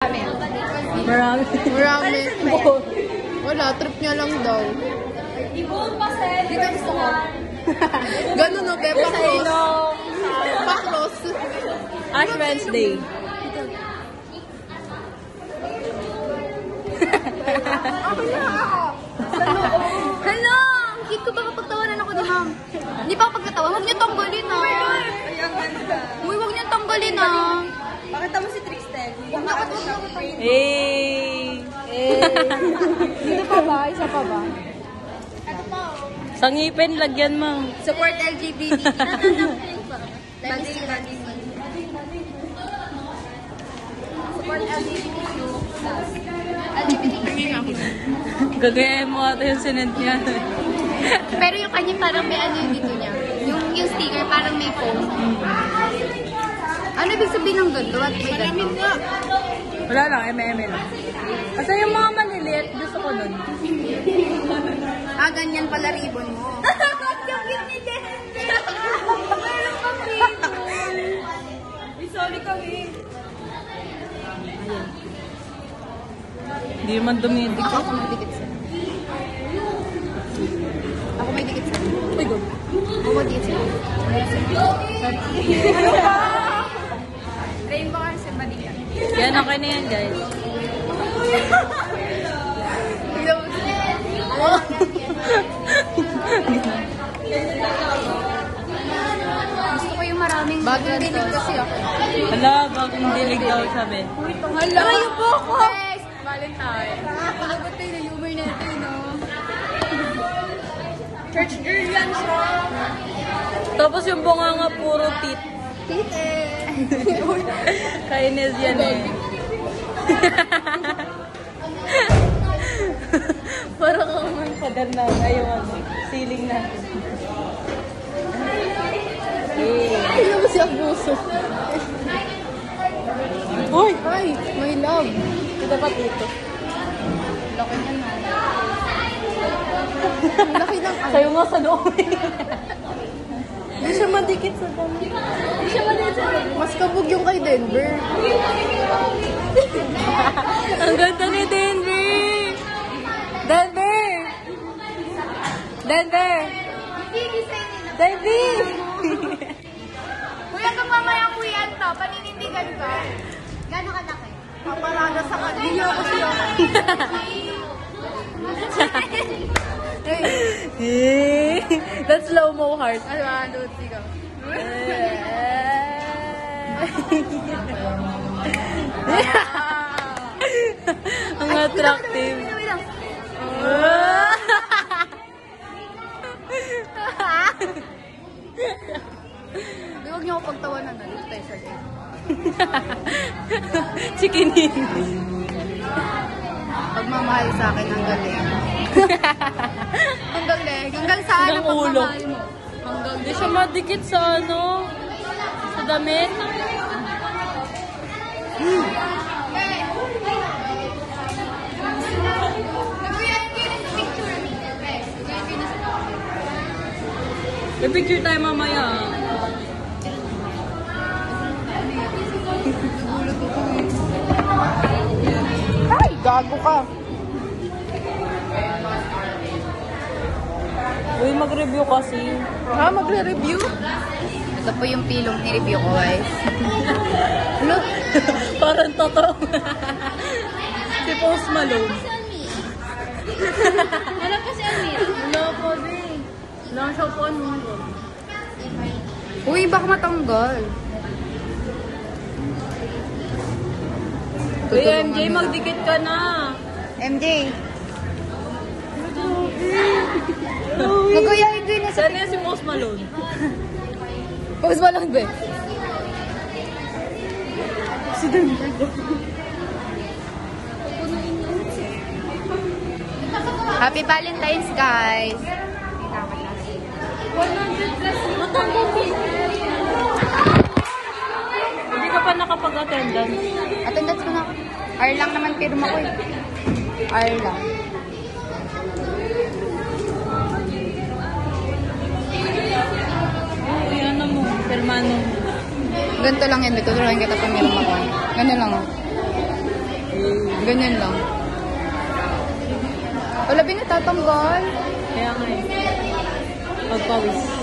Marami. Marami. Marami. Wala, trip niya lang daw. Dito gusto ko. Ganun no, Peppa Cross. Peppa Cross. Ash Wednesday. Hala! Ang cute ko ba kapag tawanan ako ni ma'am? Hindi pa ako pagkatawa. Huwag niyo tanggalin ah. Uy, huwag niyo tanggalin ah. Pakita mo si Tristan. Huwag na ako. Hey! Dito pa ba? Isa pa ba? Sa ngipin, lagyan mo. Support LGBT. Support Gagayahin mo ata yung sinend niya. Pero yung kanya parang may ano yung dito niya. Yung sticker parang may foam. Ano ibig sabihin ng ganito? At may ganito? Wala lang, eme-eme lang. Kasi yung mga maliliit, gusto ko nun. Ah, ganyan pala ribbon mo. Yung cute ni Jen. Meron kang ribbon. Sorry kami. Hindi man dumidikit. Ako may dikit sa'yo. Ako may dikit sa'yo. Uy, go. Ako may dikit sa'yo. Rainbow kasi sa balikan. Yan, okay na yan, guys. Gusto ko yung maraming bagong dinig kasi ako. Hala, bagong dilig daw sabi. Hala! Yung buko! Yes! Valentine. Palagot tayo na humor natin, no? Church girl yan siya. Tapos yung bunga nga puro tit. Tite! Kainis yan eh. Parang kang may pader na ayaw ceiling natin. Ay, naman si Abuso. Uy! Ay, my love. Ito dapat dito. Laki na na. Laki ng ano. Sa'yo nga sa loob. Hindi siya madikit sa dami. Hindi siya maliit sa loob. Mas kabog yung kay Denver. Ang ganda ni Denver! Denver! Denver! Denver! Kuya, kung mamaya kuya to, paninindigan ka. Gano'n ka laki? Paparada sa kanya. Hindi ako siya. Hey! That's slow-mo heart. Ano, ano, sigaw. Ang attractive. Huwag niyo ako pagtawanan na. Dito tayo sa game. Chikinin. Pagmamahal sa akin, ang galing. Ang galing. Hanggang saan ang Hanggang ulo. pagmamahal mo? Hanggang Hindi siya madikit sa ano, sa damit. May picture tayo mamaya. Ay, gago ka. Uy, mag-review kasi. Ha, magre-review? Ito po yung pilong ni-review ko, guys. Look. Parang totoo. Si Post Malone. Wala pa si Amir. Wala po din. Wala siya po ano. Uy, baka matanggal. Uy, MJ, magdikit ka na. MJ. Magayahin ko yun. Saan na si Post Malone? Pause mo lang, be. Si Happy Valentine's, guys. 100 plus. Matanggal ko. Hindi ka pa nakapag-attendance. Attendance ko na ako. R lang naman pirma ko eh. R lang. Uy, ano mo? Permano. Ganito lang yan. Tutulungan kita pag meron ako. Ganun lang oh. Ganyan lang. Wala, natatanggal. Kaya nga eh. Pagpawis.